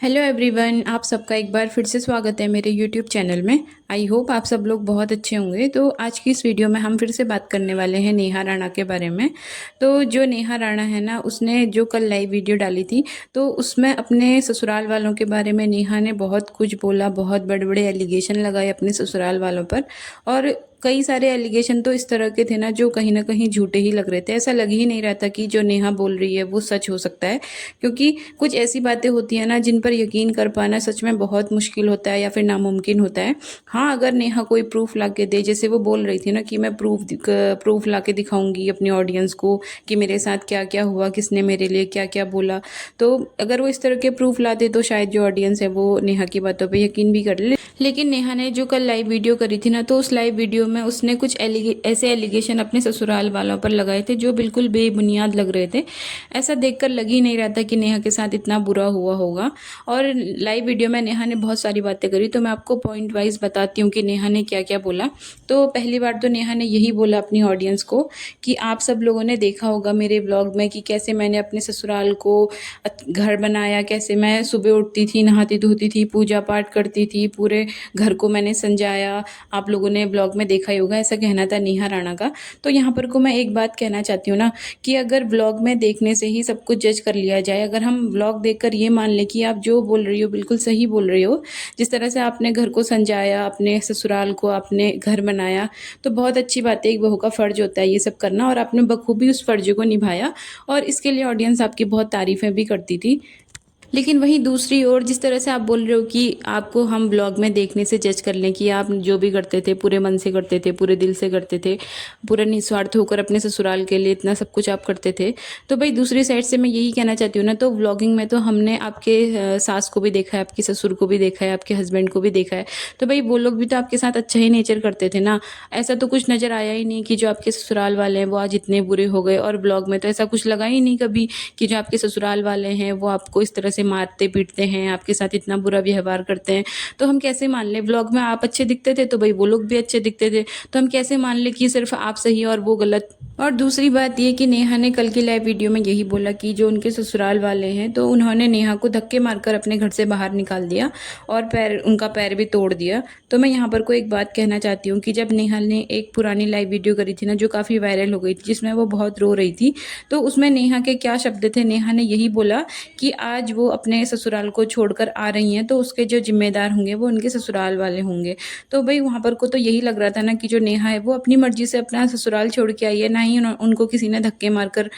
Hello everyone, आप सबका एक बार फिर से स्वागत है मेरे यूट्यूब चैनल में। आई होप आप सब लोग बहुत अच्छे होंगे। तो आज की इस वीडियो में हम फिर से बात करने वाले हैं नेहा राणा के बारे में। तो जो नेहा राणा है ना, उसने जो कल लाइव वीडियो डाली थी, तो उसमें अपने ससुराल वालों के बारे में नेहा ने बहुत कुछ बोला, बहुत बड़े बड़े एलिगेशन लगाए अपने ससुराल वालों पर। और कई सारे एलिगेशन तो इस तरह के थे ना, जो कहीं ना कहीं झूठे ही लग रहे थे। ऐसा लग ही नहीं रहा था कि जो नेहा बोल रही है वो सच हो सकता है, क्योंकि कुछ ऐसी बातें होती हैं ना जिन पर यकीन कर पाना सच में बहुत मुश्किल होता है या फिर नामुमकिन होता है। हाँ, अगर नेहा कोई प्रूफ ला के दे, जैसे वो बोल रही थी ना कि मैं प्रूफ ला के दिखाऊंगी अपनी ऑडियंस को कि मेरे साथ क्या क्या हुआ, किसने मेरे लिए क्या क्या बोला। तो अगर वो इस तरह के प्रूफ ला दे तो शायद जो ऑडियंस है वो नेहा की बातों पर यकीन भी कर ले। लेकिन नेहा ने जो कल लाइव वीडियो करी थी ना, तो उस लाइव वीडियो में उसने कुछ ऐसे एलिगेशन अपने ससुराल वालों पर लगाए थे जो बिल्कुल बेबुनियाद लग रहे थे। ऐसा देखकर लग ही नहीं रहा था कि नेहा के साथ इतना बुरा हुआ होगा। और लाइव वीडियो में नेहा ने बहुत सारी बातें करी, तो मैं आपको पॉइंट वाइज बताती हूँ कि नेहा ने क्या क्या बोला। तो पहली बार तो नेहा ने यही बोला अपनी ऑडियंस को कि आप सब लोगों ने देखा होगा मेरे ब्लॉग में कि कैसे मैंने अपने ससुराल को घर बनाया, कैसे मैं सुबह उठती थी, नहाती धोती थी, पूजा पाठ करती थी, पूरे घर को मैंने संजाया। आप लोगों ने ब्लॉग में देखा ही होगा, ऐसा कहना था नेहा राणा का। तो यहाँ पर को मैं एक बात कहना चाहती हूँ ना, कि अगर व्लॉग में देखने से ही सब कुछ जज कर लिया जाए, अगर हम व्लॉग देखकर ये मान लें कि आप जो बोल रही हो बिल्कुल सही बोल रही हो, जिस तरह से आपने घर को संजाया, अपने ससुराल को आपने घर बनाया, तो बहुत अच्छी बात है। एक बहू का फर्ज होता है ये सब करना, और आपने बखूबी उस फर्ज को निभाया, और इसके लिए ऑडियंस आपकी बहुत तारीफें भी करती थी। लेकिन वहीं दूसरी ओर जिस तरह से आप बोल रहे हो कि आपको हम ब्लॉग में देखने से जज कर लें कि आप जो भी करते थे पूरे मन से करते थे, पूरे दिल से करते थे, पूरा निस्वार्थ होकर अपने ससुराल के लिए इतना सब कुछ आप करते थे। तो भाई दूसरी साइड से मैं यही कहना चाहती हूँ ना, तो व्लॉगिंग में तो हमने आपके सास को भी देखा है, आपके ससुर को भी देखा है, आपके हस्बैंड को भी देखा है। तो भाई वो लोग भी तो आपके साथ अच्छा ही नेचर करते थे ना। ऐसा तो कुछ नज़र आया ही नहीं कि जो आपके ससुराल वाले हैं वो आज इतने बुरे हो गए। और ब्लॉग में तो ऐसा कुछ लगा ही नहीं कभी कि जो आपके ससुराल वाले हैं वो आपको इस तरह से मारते पीटते हैं, आपके साथ इतना बुरा व्यवहार करते हैं। तो हम कैसे मान लें, व्लॉग में आप अच्छे दिखते थे तो भाई वो लोग भी अच्छे दिखते थे, तो हम कैसे मान लें कि सिर्फ आप सही और वो गलत। और दूसरी बात ये कि नेहा ने कल की लाइव वीडियो में यही बोला कि जो उनके ससुराल वाले हैं तो उन्होंने नेहा को धक्के मारकर अपने घर से बाहर निकाल दिया और उनका पैर भी तोड़ दिया। तो मैं यहाँ पर कोई एक बात कहना चाहती हूँ कि जब नेहा ने एक पुरानी लाइव वीडियो करी थी ना, जो काफ़ी वायरल हो गई थी, जिसमें वो बहुत रो रही थी, तो उसमें नेहा के क्या शब्द थे, नेहा ने यही बोला कि आज वो अपने ससुराल को छोड़कर आ रही हैं तो उसके जो जिम्मेदार होंगे वो उनके ससुराल वाले होंगे। तो भाई वहाँ पर को तो यही लग रहा था ना कि जो नेहा है वो अपनी मर्जी से अपना ससुराल छोड़ के आई है, ना ही उनको किसी ने धक्के मारकर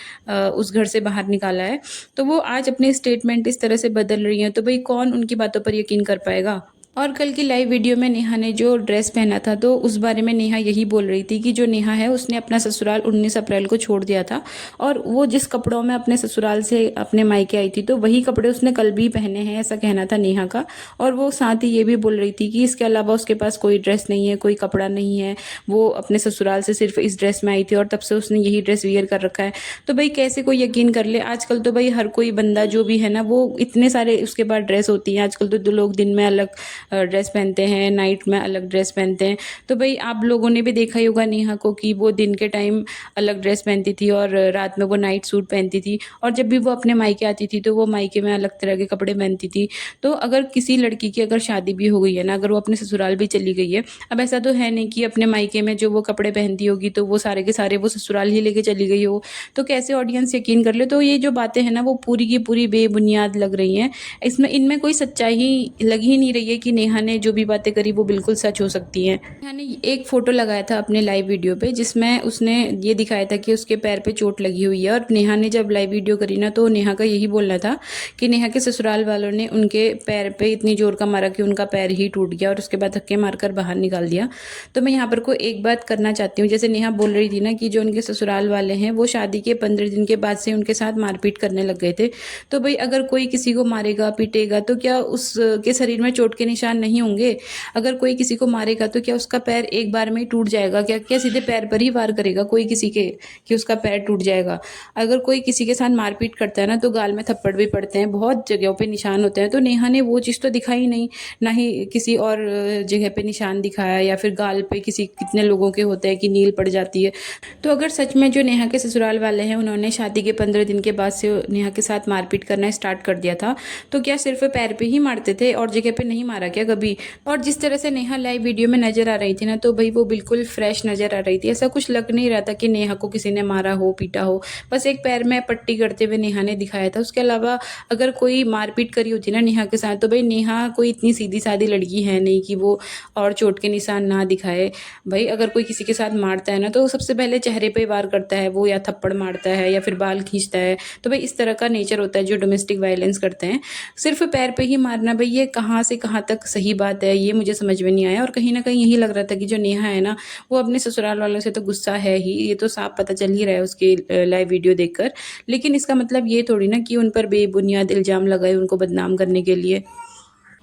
उस घर से बाहर निकाला है। तो वो आज अपने स्टेटमेंट इस तरह से बदल रही हैं, तो भाई कौन उनकी बातों पर यकीन कर पाएगा। और कल की लाइव वीडियो में नेहा ने जो ड्रेस पहना था, तो उस बारे में नेहा यही बोल रही थी कि जो नेहा है उसने अपना ससुराल 19 अप्रैल को छोड़ दिया था, और वो जिस कपड़ों में अपने ससुराल से अपने मायके आई थी तो वही कपड़े उसने कल भी पहने हैं, ऐसा कहना था नेहा का। और वो साथ ही ये भी बोल रही थी कि इसके अलावा उसके पास कोई ड्रेस नहीं है, कोई कपड़ा नहीं है, वो अपने ससुराल से सिर्फ इस ड्रेस में आई थी और तब से उसने यही ड्रेस वियर कर रखा है। तो भाई कैसे कोई यकीन कर ले। आजकल तो भाई हर कोई बंदा जो भी है ना, वो इतने सारे उसके पास ड्रेस होती हैं। आजकल तो लोग दिन में अलग ड्रेस पहनते हैं, नाइट में अलग ड्रेस पहनते हैं। तो भाई आप लोगों ने भी देखा ही होगा नेहा को कि वो दिन के टाइम अलग ड्रेस पहनती थी और रात में वो नाइट सूट पहनती थी, और जब भी वो अपने मायके आती थी तो वो मायके में अलग तरह के कपड़े पहनती थी। तो अगर किसी लड़की की अगर शादी भी हो गई है ना, अगर वो अपने ससुराल भी चली गई है, अब ऐसा तो है नहीं कि अपने मायके में जो वो कपड़े पहनती होगी तो वो सारे के सारे वो ससुराल ही लेके चली गई हो। तो कैसे ऑडियंस यकीन कर ले। तो ये जो बातें हैं ना वो पूरी की पूरी बेबुनियाद लग रही हैं। इनमें कोई सच्चाई लग ही नहीं रही है कि नेहा ने जो भी बातें करी वो बिल्कुल सच हो सकती हैं। नेहा ने एक फोटो लगाया था अपने लाइव वीडियो पे, जिसमें उसने ये दिखाया था कि उसके पैर पे चोट लगी हुई है। और नेहा ने जब लाइव वीडियो करी ना, तो नेहा का यही बोलना था कि नेहा के ससुराल वालों ने उनके पैर पे इतनी जोर का मारा कि उनका पैर ही टूट गया, और उसके बाद धक्के मारकर बाहर निकाल दिया। तो मैं यहाँ पर को एक बात करना चाहती हूँ, जैसे नेहा बोल रही थी ना कि जो उनके ससुराल वाले हैं वो शादी के 15 दिन के बाद से उनके साथ मारपीट करने लग गए थे। तो भाई अगर कोई किसी को मारेगा पीटेगा तो क्या उसके शरीर में चोट के निशान नहीं होंगे? अगर कोई किसी को मारेगा तो क्या उसका पैर एक बार में ही टूट जाएगा? क्या क्या सीधे पैर पर ही वार करेगा कोई किसी के कि उसका पैर टूट जाएगा? अगर कोई किसी के साथ मारपीट करता है ना तो गाल में थप्पड़ भी पड़ते हैं, बहुत जगहों पे निशान होते हैं। तो नेहा ने वो चीज़ तो दिखाई नहीं, ना ही किसी और जगह पे निशान दिखाया, या फिर गाल पे किसी कितने लोगों के होते हैं कि नील पड़ जाती है। तो अगर सच में जो नेहा के ससुराल वाले हैं उन्होंने शादी के 15 दिन के बाद से नेहा के साथ मारपीट करना स्टार्ट कर दिया था, तो क्या सिर्फ पैर पे ही मारते थे और जगह पे नहीं मारा क्या कभी? और जिस तरह से नेहा लाइव वीडियो में नजर आ रही थी ना, तो भाई वो बिल्कुल फ्रेश नजर आ रही थी। ऐसा कुछ लग नहीं रहा था कि नेहा को किसी ने मारा हो, पीटा हो। बस एक पैर में पट्टी करते हुए नेहा ने दिखाया था। उसके अलावा अगर कोई मारपीट करी होती ना नेहा के साथ, तो भाई नेहा कोई इतनी सीधी सादी लड़की है नहीं कि वो और चोट के निशान ना दिखाए। भाई अगर कोई किसी के साथ मारता है ना तो सबसे पहले चेहरे पे वार करता है वो, या थप्पड़ मारता है या फिर बाल खींचता है। तो भाई इस तरह का नेचर होता है जो डोमेस्टिक वायलेंस करते हैं। सिर्फ पैर पे ही मारना, भाई ये कहाँ से कहाँ तक सही बात है, ये मुझे समझ में नहीं आया। और कहीं ना कहीं यही लग रहा था कि जो नेहा है ना, वो अपने ससुराल वालों से तो गुस्सा है ही, ये तो साफ पता चल ही रहा है उसके लाइव वीडियो देखकर। लेकिन इसका मतलब ये थोड़ी ना कि उन पर बेबुनियाद इल्जाम लगाए उनको बदनाम करने के लिए।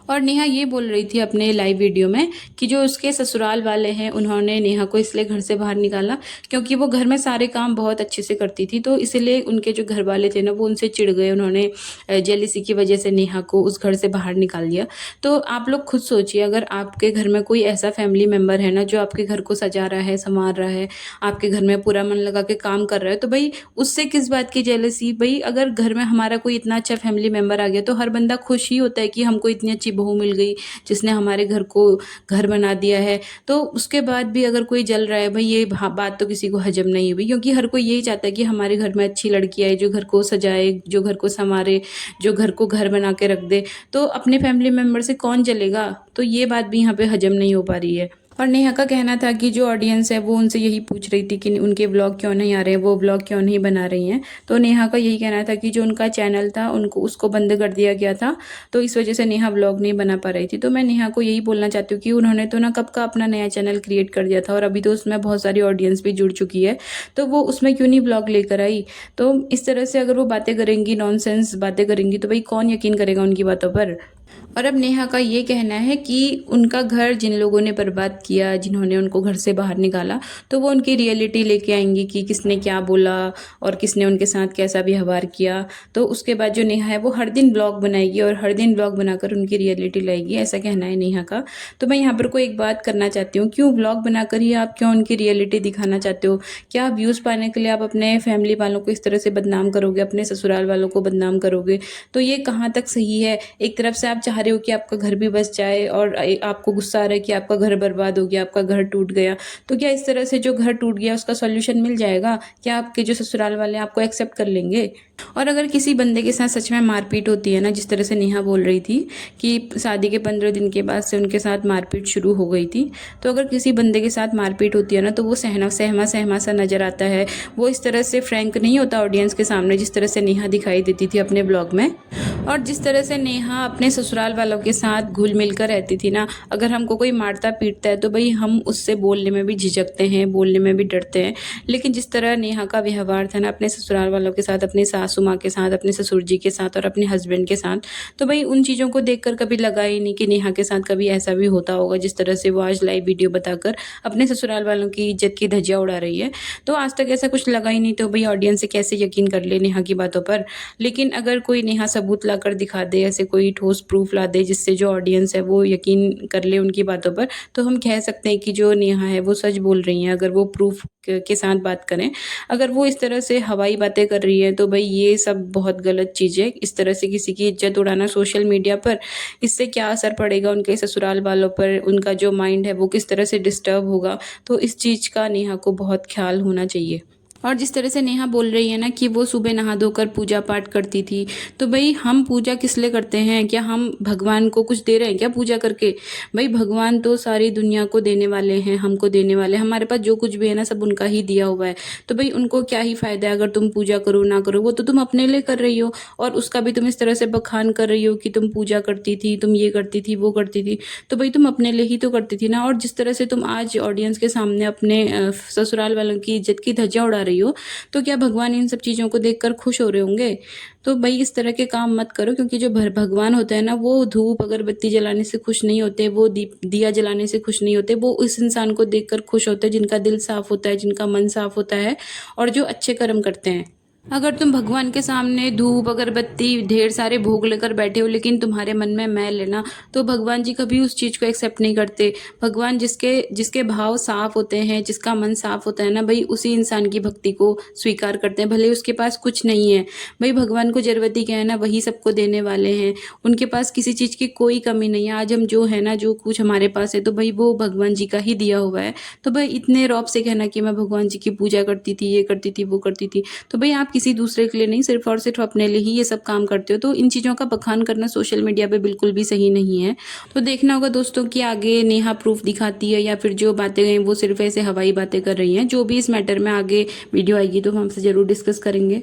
और नेहा ये बोल रही थी अपने लाइव वीडियो में कि जो उसके ससुराल वाले हैं उन्होंने नेहा को इसलिए घर से बाहर निकाला क्योंकि वो घर में सारे काम बहुत अच्छे से करती थी। तो इसलिए उनके जो घर वाले थे ना वो उनसे चिढ़ गए, उन्होंने जेलिसी की वजह से नेहा को उस घर से बाहर निकाल दिया। तो आप लोग खुद सोचिए, अगर आपके घर में कोई ऐसा फैमिली मेम्बर है ना जो आपके घर को सजा रहा है, संवार रहा है, आपके घर में पूरा मन लगा के काम कर रहा है, तो भाई उससे किस बात की जेलसी? भाई अगर घर में हमारा कोई इतना अच्छा फैमिली मेम्बर आ गया तो हर बंदा खुश ही होता है कि हमको इतनी अच्छी बहू मिल गई जिसने हमारे घर को घर बना दिया है। तो उसके बाद भी अगर कोई जल रहा है, भाई ये बात तो किसी को हजम नहीं हुई, क्योंकि हर कोई यही चाहता है कि हमारे घर में अच्छी लड़की आए जो घर को सजाए, जो घर को संवारे, जो घर को घर बना के रख दे। तो अपने फैमिली मेम्बर से कौन जलेगा? तो ये बात भी यहाँ पे हजम नहीं हो पा रही है। और नेहा का कहना था कि जो ऑडियंस है वो उनसे यही पूछ रही थी कि उनके व्लॉग क्यों नहीं आ रहे हैं, वो व्लॉग क्यों नहीं बना रही हैं। तो नेहा का यही कहना था कि जो उनका चैनल था उनको उसको बंद कर दिया गया था, तो इस वजह से नेहा व्लॉग नहीं बना पा रही थी। तो मैं नेहा को यही बोलना चाहती हूँ कि उन्होंने तो ना कब का अपना नया चैनल क्रिएट कर दिया था और अभी तो उसमें बहुत सारी ऑडियंस भी जुड़ चुकी है, तो वो उसमें क्यों नहीं व्लॉग लेकर आई? तो इस तरह से अगर वो बातें करेंगी, नॉनसेंस बातें करेंगी, तो भाई कौन यकीन करेगा उनकी बातों पर? और अब नेहा का ये कहना है कि उनका घर जिन लोगों ने बर्बाद किया, जिन्होंने उनको घर से बाहर निकाला, तो वो उनकी रियलिटी लेके आएंगी कि किसने क्या बोला और किसने उनके साथ कैसा व्यवहार किया। तो उसके बाद जो नेहा है वो हर दिन ब्लॉग बनाएगी और हर दिन ब्लॉग बनाकर उनकी रियलिटी लाएगी, ऐसा कहना है नेहा का। तो मैं यहाँ पर कोई एक बात करना चाहती हूँ, क्यों ब्लॉग बनाकर ही आप क्यों उनकी रियलिटी दिखाना चाहते हो? क्या व्यूज़ पाने के लिए आप अपने फैमिली वालों को इस तरह से बदनाम करोगे, अपने ससुराल वालों को बदनाम करोगे? तो ये कहाँ तक सही है? एक तरफ से आप चाह रहे हो कि आपका घर भी बस जाए और आपको गुस्सा आ रहा है कि आपका घर बर्बाद हो गया, आपका घर टूट गया, तो क्या इस तरह से जो घर टूट गया उसका सॉल्यूशन मिल जाएगा? क्या आपके जो ससुराल वाले आपको एक्सेप्ट कर लेंगे? और अगर किसी बंदे के साथ सच में मारपीट होती है ना, जिस तरह से नेहा बोल रही थी कि शादी के 15 दिन के बाद से उनके साथ मारपीट शुरू हो गई थी, तो अगर किसी बंदे के साथ मारपीट होती है ना तो वो सहमा सहमा सा नजर आता है। वो इस तरह से फ्रैंक नहीं होता ऑडियंस के सामने जिस तरह से नेहा दिखाई देती थी अपने ब्लॉग में। और जिस तरह से नेहा अपने ससुराल वालों के साथ घुल मिल कर रहती थी ना, अगर हमको कोई मारता पीटता है तो भाई हम उससे बोलने में भी झिझकते हैं, बोलने में भी डरते हैं। लेकिन जिस तरह नेहा का व्यवहार था ना अपने ससुराल वालों के साथ, अपनी सासू माँ के साथ, अपने ससुर जी के साथ और अपने हस्बैंड के साथ, तो भाई उन चीज़ों को देखकर कभी लगा ही नहीं कि नेहा के साथ कभी ऐसा भी होता होगा जिस तरह से वो आज लाइव वीडियो बताकर अपने ससुराल वालों की इज्जत की धज्जियां उड़ा रही है। तो आज तक ऐसा कुछ लगा ही नहीं, तो भाई ऑडियंस से कैसे यकीन कर ले नेहा की बातों पर? लेकिन अगर कोई नेहा सबूत लाकर दिखा दे, ऐसे कोई ठोस प्रूफ ला दे जिससे जो ऑडियंस है वो यकीन कर ले उनकी बातों पर, तो हम कह सकते हैं कि जो नेहा है वो सच बोल रही हैं। अगर वो प्रूफ के साथ बात करें, अगर वो इस तरह से हवाई बातें कर रही है तो भाई ये सब बहुत गलत चीज़ है। इस तरह से किसी की इज्जत उड़ाना सोशल मीडिया पर, इससे क्या असर पड़ेगा उनके ससुराल वालों पर? उनका जो माइंड है वो किस तरह से डिस्टर्ब होगा? तो इस चीज़ का नेहा को बहुत ख्याल होना चाहिए। और जिस तरह से नेहा बोल रही है ना कि वो सुबह नहा धोकर पूजा पाठ करती थी, तो भाई हम पूजा किस लिए करते हैं? क्या हम भगवान को कुछ दे रहे हैं क्या पूजा करके? भाई भगवान तो सारी दुनिया को देने वाले हैं, हमको देने वाले हैं। हमारे पास जो कुछ भी है ना सब उनका ही दिया हुआ है। तो भाई उनको क्या ही फायदा है अगर तुम पूजा करो ना करो, वो तो तुम अपने लिए कर रही हो और उसका भी तुम इस तरह से बखान कर रही हो कि तुम पूजा करती थी, तुम ये करती थी, वो करती थी। तो भाई तुम अपने लिए ही तो करती थी ना। और जिस तरह से तुम आज ऑडियंस के सामने अपने ससुराल वालों की इज्जत की धज्जियां उड़ा रही रही हो, तो क्या भगवान इन सब चीज़ों को देखकर खुश हो रहे होंगे? तो भई इस तरह के काम मत करो, क्योंकि जो भगवान होता है ना, वो धूप अगरबत्ती जलाने से खुश नहीं होते, वो दिया जलाने से खुश नहीं होते, वो उस इंसान को देखकर खुश होते हैं जिनका दिल साफ होता है, जिनका मन साफ होता है और जो अच्छे कर्म करते हैं। अगर तुम भगवान के सामने धूप अगरबत्ती ढेर सारे भोग लेकर बैठे हो, लेकिन तुम्हारे मन में मैल है ना, तो भगवान जी कभी उस चीज़ को एक्सेप्ट नहीं करते। भगवान जिसके जिसके भाव साफ होते हैं, जिसका मन साफ होता है ना भाई, उसी इंसान की भक्ति को स्वीकार करते हैं, भले उसके पास कुछ नहीं है। भाई भगवान को ज़रूरत ही क्या है ना, वही सबको देने वाले हैं, उनके पास किसी चीज़ की कोई कमी नहीं है। आज हम जो है ना, जो कुछ हमारे पास है, तो भाई वो भगवान जी का ही दिया हुआ है। तो भाई इतने रौब से कहना कि मैं भगवान जी की पूजा करती थी, ये करती थी, वो करती थी, तो भाई आप किसी दूसरे के लिए नहीं, सिर्फ और सिर्फ अपने लिए ही ये सब काम करते हो। तो इन चीज़ों का बखान करना सोशल मीडिया पे बिल्कुल भी सही नहीं है। तो देखना होगा दोस्तों कि आगे नेहा प्रूफ दिखाती है या फिर जो बातें हैं वो सिर्फ ऐसे हवाई बातें कर रही हैं। जो भी इस मैटर में आगे वीडियो आएगी तो हम आपसे ज़रूर डिस्कस करेंगे।